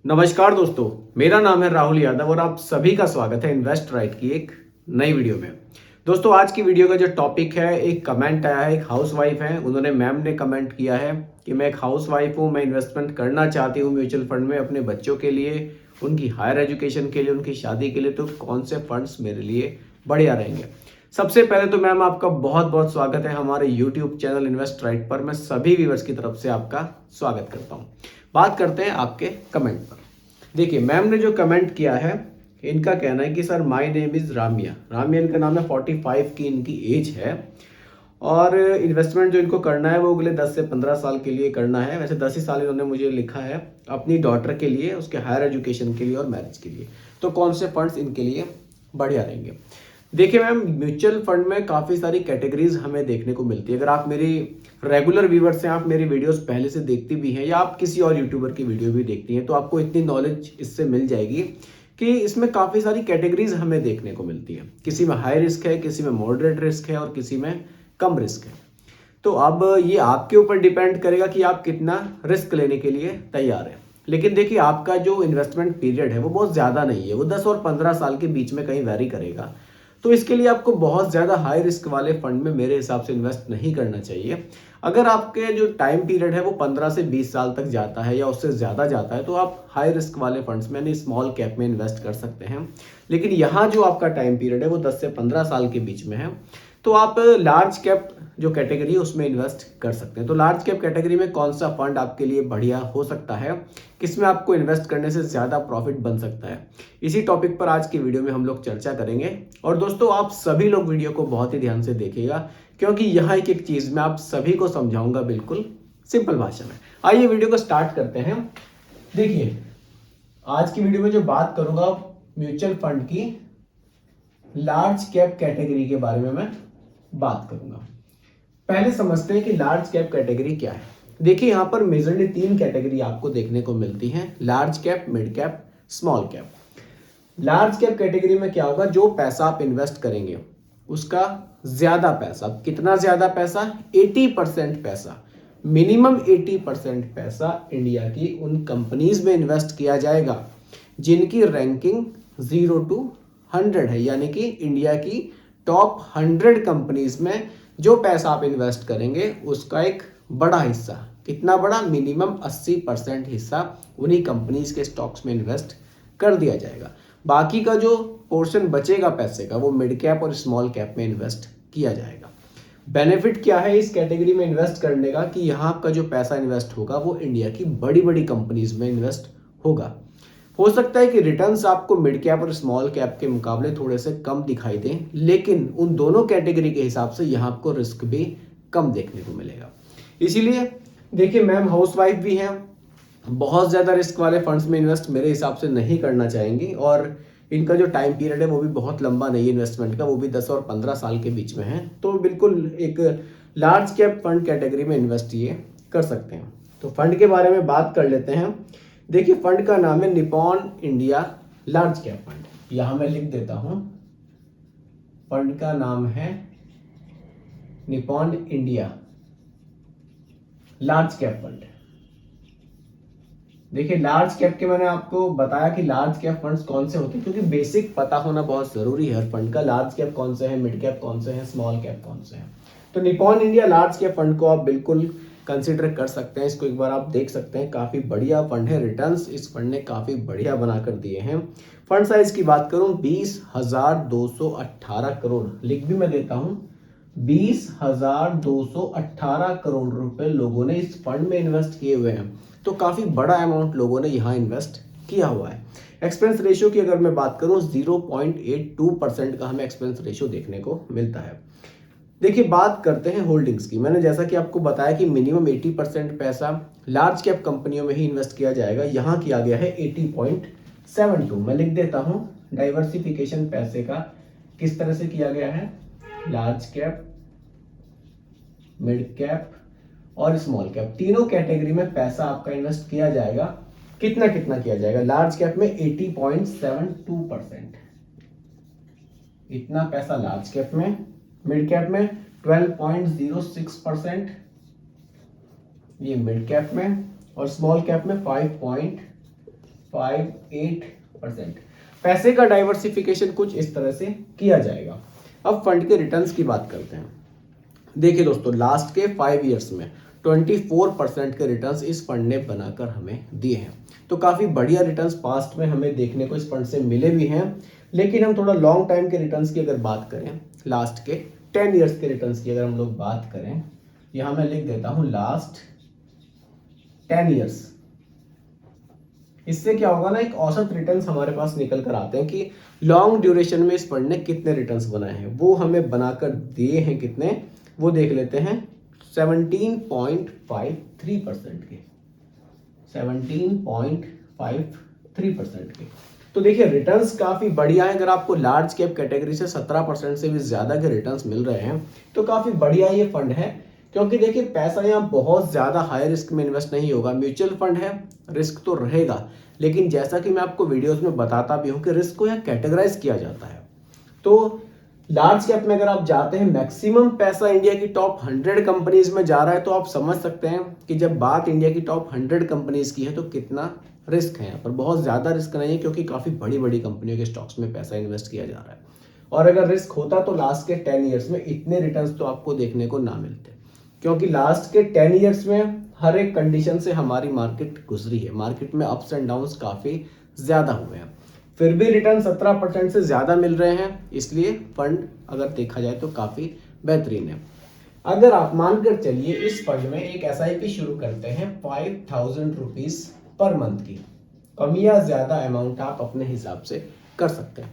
नमस्कार दोस्तों, मेरा नाम है राहुल यादव और आप सभी का स्वागत है इन्वेस्ट राइट की एक नई वीडियो में। दोस्तों, आज की वीडियो का जो टॉपिक है, एक कमेंट आया है, एक हाउसवाइफ है, उन्होंने मैम ने कमेंट किया है कि मैं एक हाउसवाइफ हूँ, मैं इन्वेस्टमेंट करना चाहती हूँ म्यूचुअल फंड में अपने बच्चों के लिए, उनकी हायर एजुकेशन के लिए, उनकी शादी के लिए, तो कौन से फंड्स मेरे लिए बढ़िया रहेंगे। सबसे पहले तो मैम आपका बहुत बहुत स्वागत है हमारे यूट्यूब चैनल इन्वेस्ट राइट पर। मैं सभी व्यूअर्स की तरफ से आपका स्वागत करता हूँ। बात करते हैं आपके कमेंट पर। देखिए, मैम ने जो कमेंट किया है, इनका कहना है कि sir my name is Ramiya. Ramiya इनका नाम है, 45 की इनकी एज है और इन्वेस्टमेंट जो इनको करना है वो अगले 10 से 15 साल के लिए करना है। वैसे 10 ही साल इन्होंने मुझे लिखा है अपनी डॉटर के लिए, उसके हायर एजुकेशन के लिए और मैरिज के लिए। तो कौन से फंड्स इनके लिए बढ़िया रहेंगे? देखिए मैम, म्यूचुअल फंड में काफ़ी सारी कैटेगरीज हमें देखने को मिलती है। अगर आप मेरी रेगुलर व्यूवर्स हैं, आप मेरी वीडियोस पहले से देखती भी हैं या आप किसी और यूट्यूबर की वीडियो भी देखती हैं, तो आपको इतनी नॉलेज इससे मिल जाएगी कि इसमें काफ़ी सारी कैटेगरीज हमें देखने को मिलती है। किसी में हाई रिस्क है, किसी में मॉडरेट रिस्क है और किसी में कम रिस्क है। तो अब ये आपके ऊपर डिपेंड करेगा कि आप कितना रिस्क लेने के लिए तैयार हैं। लेकिन देखिए, आपका जो इन्वेस्टमेंट पीरियड है वो बहुत ज़्यादा नहीं है, वो 10 और 15 साल के बीच में कहीं वैरी करेगा। तो इसके लिए आपको बहुत ज़्यादा हाई रिस्क वाले फंड में मेरे हिसाब से इन्वेस्ट नहीं करना चाहिए। अगर आपके जो टाइम पीरियड है वो 15 से 20 साल तक जाता है या उससे ज़्यादा जाता है, तो आप हाई रिस्क वाले फंड्स में यानी स्मॉल कैप में इन्वेस्ट कर सकते हैं। लेकिन यहाँ जो आपका टाइम पीरियड है वो 10 से 15 साल के बीच में है, तो आप लार्ज कैप जो कैटेगरी है उसमें इन्वेस्ट कर सकते हैं। तो लार्ज कैप कैटेगरी में कौन सा फंड आपके लिए बढ़िया हो सकता है, किसमें आपको इन्वेस्ट करने से ज़्यादा प्रॉफिट बन सकता है, इसी टॉपिक पर आज की वीडियो में हम लोग चर्चा करेंगे। और दोस्तों, आप सभी लोग वीडियो को बहुत ही ध्यान से देखिएगा, क्योंकि यहाँ एक एक चीज़ मैं आप सभी को समझाऊंगा बिल्कुल सिंपल भाषा में। आइए वीडियो को स्टार्ट करते हैं। देखिए, आज की वीडियो में जो बात करूंगा म्यूचुअल फंड की लार्ज कैप कैटेगरी के बारे में मैं बात करूंगा। पहले समझते हैं कि लार्ज कैप कैटेगरी क्या है। देखिए, यहां पर मेजरली 3 कैटेगरी आपको देखने को मिलती हैं: large cap, mid cap, small cap. Large cap category में क्या होगा, जो पैसा आप इन्वेस्ट करेंगे उसका ज्यादा पैसा, कितना ज्यादा पैसा, 80% पैसा, मिनिमम 80% पैसा इंडिया की उन कंपनीज में इन्वेस्ट किया जाएगा जिनकी रैंकिंग 0 to 100 है। यानी कि इंडिया की टॉप 100 कंपनीज में जो पैसा आप इन्वेस्ट करेंगे उसका एक बड़ा हिस्सा, कितना बड़ा, मिनिमम 80% हिस्सा उन्हीं कंपनीज के स्टॉक्स में इन्वेस्ट कर दिया जाएगा। बाकी का जो पोर्शन बचेगा पैसे का, वो मिड कैप और स्मॉल कैप में इन्वेस्ट किया जाएगा। बेनिफिट क्या है इस कैटेगरी में इन्वेस्ट करने का, कि यहाँ का जो पैसा इन्वेस्ट होगा वो इंडिया की बड़ी बड़ी कंपनीज में इन्वेस्ट होगा। हो सकता है कि रिटर्न्स आपको मिड कैप और स्मॉल कैप के मुकाबले थोड़े से कम दिखाई दें, लेकिन उन दोनों कैटेगरी के हिसाब से यहाँ आपको रिस्क भी कम देखने को मिलेगा। इसीलिए देखिए, मैम हाउसवाइफ भी हैं, बहुत ज़्यादा रिस्क वाले फंड्स में इन्वेस्ट मेरे हिसाब से नहीं करना चाहेंगी, और इनका जो टाइम पीरियड है वो भी बहुत लंबा नहीं है इन्वेस्टमेंट का, वो भी 10 और 15 साल के बीच में है। तो बिल्कुल एक लार्ज कैप फंड कैटेगरी में इन्वेस्ट ये कर सकते हैं। तो फंड के बारे में बात कर लेते हैं। देखिए, फंड का नाम है Nippon India large cap fund. यहां मैं लिख देता हूं, फंड का नाम है Nippon India large cap fund. देखिए, लार्ज कैप के मैंने आपको बताया कि लार्ज कैप फंड्स कौन से होते हैं, क्योंकि बेसिक पता होना बहुत जरूरी है हर फंड का। लार्ज कैप कौन से हैं, मिड कैप कौन से हैं, स्मॉल कैप कौन से हैं। तो Nippon India large cap fund को आप बिल्कुल कंसिडर कर सकते हैं। इसको एक बार आप देख सकते हैं, काफी बढ़िया फंड है। रिटर्न्स इस फंड ने काफी बढ़िया बनाकर दिए हैं। फंड साइज की बात करूं, 20,218 करोड़, लिख भी मैं देता हूं, 20,218 करोड़ रुपए लोगों ने इस फंड में इन्वेस्ट किए हुए हैं। तो काफी बड़ा अमाउंट लोगों ने यहाँ इन्वेस्ट किया हुआ है। एक्सपेंस रेशियो की अगर मैं बात करूं, 0.82% का हमें एक्सपेंस रेशियो देखने को मिलता है। देखिए, बात करते हैं होल्डिंग्स की। मैंने जैसा कि आपको बताया कि मिनिमम 80% पैसा लार्ज कैप कंपनियों में ही इन्वेस्ट किया जाएगा। यहाँ किया गया है 80.72। मैं लिख देता हूँ डाइवर्सिफिकेशन पैसे का किस तरह से किया गया है। लार्ज कैप, मिड कैप और स्मॉल कैप, तीनों कैटेगरी में पैसा आपका इन्वेस्ट किया जाएगा। कितना कितना किया जाएगा? लार्ज कैप में 80.72%, इतना पैसा लार्ज कैप में। मिड कैप में 12.06%, ये मिड कैप में। और स्मॉल कैप में 5.06%। 0.58%। पैसे का डाइवर्सिफिकेशन कुछ इस तरह से किया जाएगा। अब फंड के रिटर्न्स की बात करते हैं। देखिए दोस्तों, लास्ट के 5 ईयर्स में 24% के रिटर्न्स इस फंड ने बनाकर हमें दिए हैं। तो काफ़ी बढ़िया रिटर्न्स पास्ट में हमें देखने को इस फंड से मिले भी हैं। लेकिन हम थोड़ा लॉन्ग टाइम के रिटर्न्स की अगर बात करें, लास्ट के 10 ईयर्स के रिटर्न्स की अगर हम लोग बात करें, यहाँ मैं लिख देता हूँ लास्ट 10 ईयर्स। इससे क्या होगा ना, एक औसत रिटर्न्स हमारे पास निकल कर आते हैं कि लॉन्ग ड्यूरेशन में इस फंड ने कितने रिटर्न्स बनाए हैं। वो हमें बनाकर दिए हैं कितने, वो देख लेते हैं। 17.53% के, 17.53% के। तो देखिए रिटर्न्स काफी बढ़िया है। अगर आपको लार्ज कैप कैटेगरी से 17% से भी ज्यादा के रिटर्न्स मिल रहे हैं तो काफी बढ़िया ये फंड है। क्योंकि देखिए पैसा यहाँ बहुत ज्यादा हाई रिस्क में इन्वेस्ट नहीं होगा। म्यूचुअल फंड है, रिस्क तो रहेगा, लेकिन जैसा कि मैं आपको वीडियोस में बताता भी हूँ कि रिस्क को यहाँ कैटेगराइज किया जाता है। तो लार्ज कैप में अगर आप जाते हैं, मैक्सिमम पैसा इंडिया की टॉप 100 कंपनीज में जा रहा है, तो आप समझ सकते हैं कि जब बात इंडिया की टॉप 100 कंपनीज की है तो कितना रिस्क है। यहाँ पर बहुत ज्यादा रिस्क नहीं है, क्योंकि काफी बड़ी बड़ी कंपनियों के स्टॉक्स में पैसा इन्वेस्ट किया जा रहा है। और अगर रिस्क होता तो लास्ट के 10 ईयर्स में इतने रिटर्न्स तो आपको देखने को ना मिलते, क्योंकि लास्ट के 10 ईयर्स में हर एक कंडीशन से हमारी मार्केट गुजरी है। मार्केट में अप्स एंड डाउन्स काफी ज्यादा हुए हैं, फिर भी रिटर्न 17% से ज्यादा मिल रहे हैं। इसलिए फंड अगर देखा जाए तो काफी बेहतरीन है। अगर आप मानकर चलिए इस फंड में एक SIP शुरू करते हैं 5000 रुपीज पर मंथ की, कम या ज्यादा अमाउंट आप अपने हिसाब से कर सकते हैं।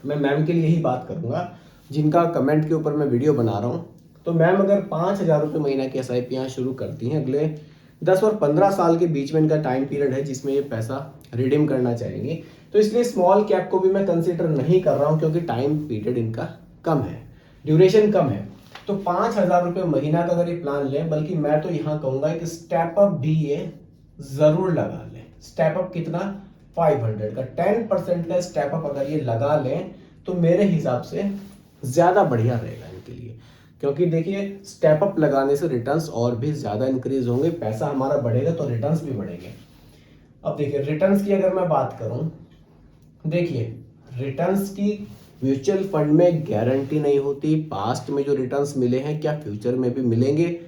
मैं मैम के लिए ही बात करूंगा जिनका कमेंट के ऊपर मैं वीडियो बना रहा हूं। तो मैम अगर 5000 रुपये महीना की SIP यहाँ शुरू करती हैं, अगले 10 और 15 साल के बीच में इनका टाइम पीरियड है जिसमें ये पैसा रिडीम करना चाहेंगे, तो इसलिए स्मॉल कैप को भी मैं कंसीडर नहीं कर रहा हूं, क्योंकि टाइम पीरियड इनका कम है, ड्यूरेशन कम है। तो 5000 रुपये महीना का अगर ये प्लान लें, बल्कि मैं तो यहाँ कहूंगा कि स्टेप अप भी ये जरूर लगा लें। स्टेप अप कितना, 500 का 10% का स्टेप अप अगर ये लगा लें तो मेरे हिसाब से ज्यादा बढ़िया रहेगा इनके लिए। क्योंकि देखिए स्टेप अप लगाने से रिटर्न्स और भी ज्यादा इंक्रीज होंगे, पैसा हमारा बढ़ेगा तो रिटर्न्स भी बढ़ेंगे। अब देखिए रिटर्न्स की अगर मैं बात करूं, देखिए रिटर्न्स की म्यूचुअल फंड में गारंटी नहीं होती। पास्ट में जो रिटर्न्स मिले हैं क्या फ्यूचर में भी मिलेंगे।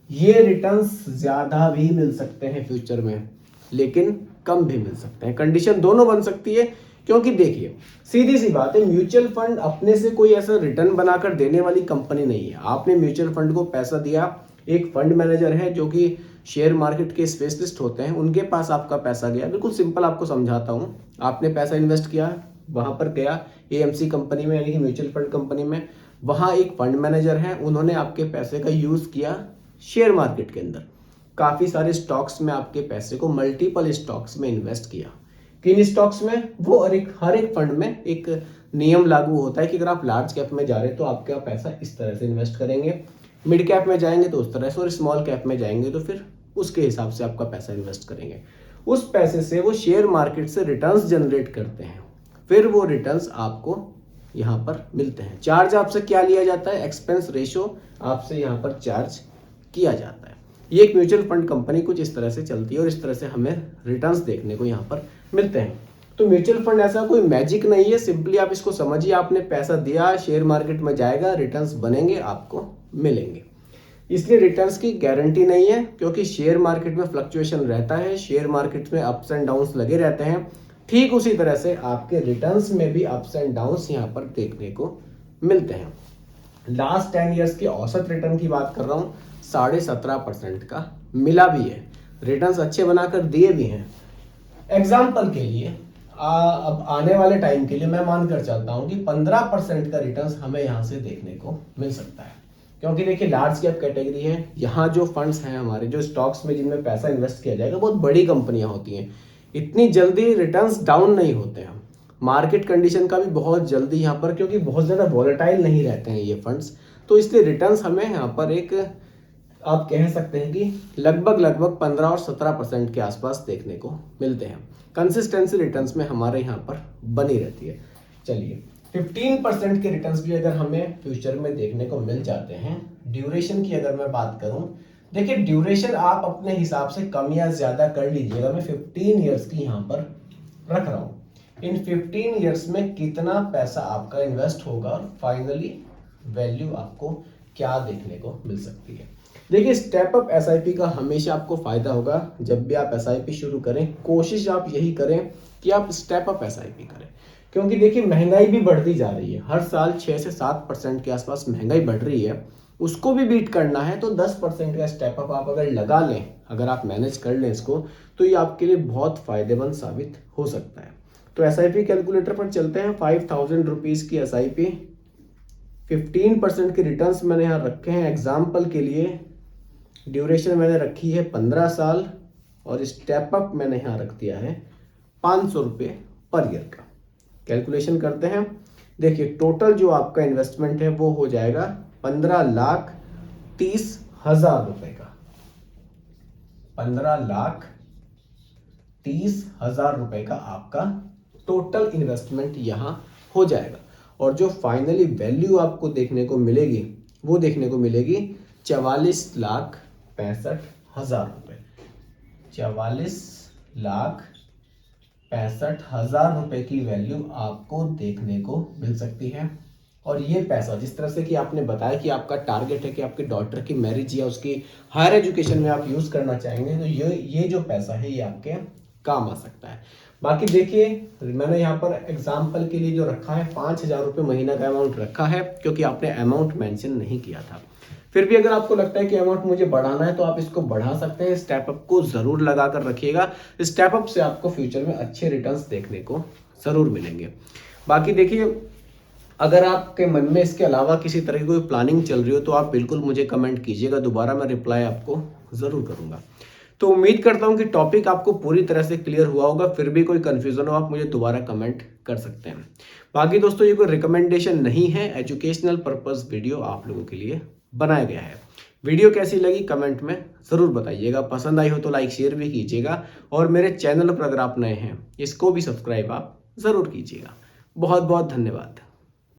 ये रिटर्न्स ज्यादा भी मिल सकते हैं फ्यूचर में, लेकिन कम भी मिल सकते हैं। कंडीशन दोनों बन सकती है, क्योंकि देखिए सीधी सी बात है, म्यूचुअल फंड अपने से कोई ऐसा रिटर्न बनाकर देने वाली कंपनी नहीं है। आपने म्यूचुअल फंड को पैसा दिया, एक फंड मैनेजर है जो कि शेयर मार्केट के स्पेशलिस्ट होते हैं, उनके पास आपका पैसा गया। बिल्कुल सिंपल आपको समझाता हूं, आपने पैसा इन्वेस्ट किया, वहां पर गया AMC कंपनी में, यानी कि म्यूचुअल फंड कंपनी में, वहां एक फंड मैनेजर है, उन्होंने आपके पैसे का यूज किया शेयर मार्केट के अंदर, काफी सारे स्टॉक्स में आपके पैसे को मल्टीपल स्टॉक्स में इन्वेस्ट किया। किन स्टॉक्स में, वो हर एक फंड में एक नियम लागू होता है कि अगर आप लार्ज कैप में जा रहे हैं तो आपका पैसा इस तरह से इन्वेस्ट करेंगे, मिड कैप में जाएंगे तो उस तरह से, और स्मॉल कैप में जाएंगे तो फिर उसके हिसाब से आपका पैसा इन्वेस्ट करेंगे। उस पैसे से वो शेयर मार्केट से रिटर्न्स जनरेट करते हैं, फिर वो रिटर्न्स आपको यहाँ पर मिलते हैं। चार्ज आपसे क्या लिया जाता है, एक्सपेंस रेशो आपसे यहाँ पर चार्ज किया जाता है। ये एक म्यूचुअल फंड कंपनी कुछ इस तरह से चलती है और इस तरह से हमें रिटर्न्स देखने को यहाँ पर मिलते हैं। तो म्यूचुअल फंड ऐसा कोई मैजिक नहीं है, सिंपली आप इसको समझिए, आपने पैसा दिया, शेयर मार्केट में जाएगा, रिटर्न्स बनेंगे, आपको मिलेंगे। इसलिए रिटर्न्स की गारंटी नहीं है, क्योंकि शेयर मार्केट में फ्लक्चुएशन रहता है, शेयर मार्केट में अप्स एंड डाउन्स लगे रहते हैं। ठीक उसी तरह से आपके रिटर्न्स में भी अप्स एंड डाउन्स यहाँ पर देखने को मिलते हैं। लास्ट 10 ईयर्स की औसत रिटर्न की बात कर रहा हूँ, 17.5% का मिला भी है, रिटर्न्स अच्छे बनाकर दिए भी हैं। एग्जाम्पल के लिए अब आने वाले टाइम के लिए मैं मानकर चलता हूं कि 15% का रिटर्न्स हमें यहां से देखने को मिल सकता है। क्योंकि देखिए लार्ज कैप कैटेगरी है, यहाँ जो फंड्स हैं हमारे, जो स्टॉक्स में जिनमें पैसा इन्वेस्ट किया जाएगा, बहुत बड़ी कंपनियां होती हैं, इतनी जल्दी रिटर्न्स डाउन नहीं होते हैं। मार्केट कंडीशन का भी बहुत जल्दी यहाँ पर, क्योंकि बहुत ज़्यादा वॉलेटाइल नहीं रहते हैं ये फंड्स, तो इसलिए रिटर्न्स हमें यहाँ पर एक आप कह सकते हैं कि लगभग 15 और 17% के आसपास देखने को मिलते हैं। कंसिस्टेंसी रिटर्न्स में हमारे यहाँ पर बनी रहती है। चलिए 15% के रिटर्न्स भी अगर हमें फ्यूचर में देखने को मिल जाते हैं। ड्यूरेशन की अगर मैं बात करूं, देखिए ड्यूरेशन आप अपने हिसाब से कम या ज्यादा कर लीजिएगा। मैं 15 ईयर्स की यहाँ पर रख रहा हूँ, इन 15 ईयर्स में कितना पैसा आपका इन्वेस्ट होगा और फाइनली वैल्यू आपको क्या देखने को मिल सकती है। देखिए, स्टेप अप एसआईपी का हमेशा आपको फायदा होगा। जब भी आप एसआईपी शुरू करें, कोशिश आप यही करें कि आप स्टेप अप एसआईपी करें, क्योंकि देखिए महंगाई भी बढ़ती जा रही है। हर साल 6 से 7% के आसपास महंगाई बढ़ रही है, उसको भी बीट करना है तो 10% का स्टेप अप आप अगर लगा लें, अगर आप मैनेज कर लें इसको, तो ये आपके लिए बहुत फायदेमंद साबित हो सकता है। तो एसआईपी कैलकुलेटर पर चलते हैं। 5000 रुपीज़ की एसआईपी, 15% के रिटर्न्स मैंने यहाँ रखे हैं। एग्जाम्पल के लिए ड्यूरेशन मैंने रखी है 15 साल और स्टेप अप मैंने यहाँ रख दिया है 500 रुपये पर ईयर का। कैलकुलेशन करते हैं। देखिए, टोटल जो आपका इन्वेस्टमेंट है वो हो जाएगा 15,30,000 रुपए का। 15,30,000 रुपए का आपका टोटल इन्वेस्टमेंट यहां हो जाएगा। और जो फाइनली वैल्यू आपको देखने को मिलेगी वो देखने को मिलेगी 44,65,000 रुपए। 44,65,000 रुपए की वैल्यू आपको देखने को मिल सकती है। और ये पैसा, जिस तरह से कि आपने बताया कि आपका टारगेट है कि आपके डॉटर की मैरिज या उसकी हायर एजुकेशन में आप यूज करना चाहेंगे, तो ये जो पैसा है ये आपके काम आ सकता है। बाकी देखिए, मैंने यहाँ पर एग्जाम्पल के लिए जो रखा है 5,000 रुपये महीना का अमाउंट रखा है, क्योंकि आपने अमाउंट मेंशन नहीं किया था। फिर भी अगर आपको लगता है कि अमाउंट मुझे बढ़ाना है तो आप इसको बढ़ा सकते हैं। स्टेप अप को जरूर लगा कर रखिएगा। स्टेप अप से आपको फ्यूचर में अच्छे रिटर्न्स देखने को जरूर मिलेंगे। बाकी देखिए, अगर आपके मन में इसके अलावा किसी तरह की कोई प्लानिंग चल रही हो तो आप बिल्कुल मुझे कमेंट कीजिएगा, दोबारा मैं रिप्लाई आपको ज़रूर करूंगा। तो उम्मीद करता हूं कि टॉपिक आपको पूरी तरह से क्लियर हुआ होगा। फिर भी कोई कंफ्यूजन हो आप मुझे दोबारा कमेंट कर सकते हैं। बाकी दोस्तों, ये कोई रिकमेंडेशन नहीं है, एजुकेशनल पर्पस वीडियो आप लोगों के लिए बनाया गया है। वीडियो कैसी लगी कमेंट में ज़रूर बताइएगा। पसंद आई हो तो लाइक शेयर भी कीजिएगा, और मेरे चैनल पर अगर आप नए हैं इसको भी सब्सक्राइब आप ज़रूर कीजिएगा। बहुत बहुत धन्यवाद।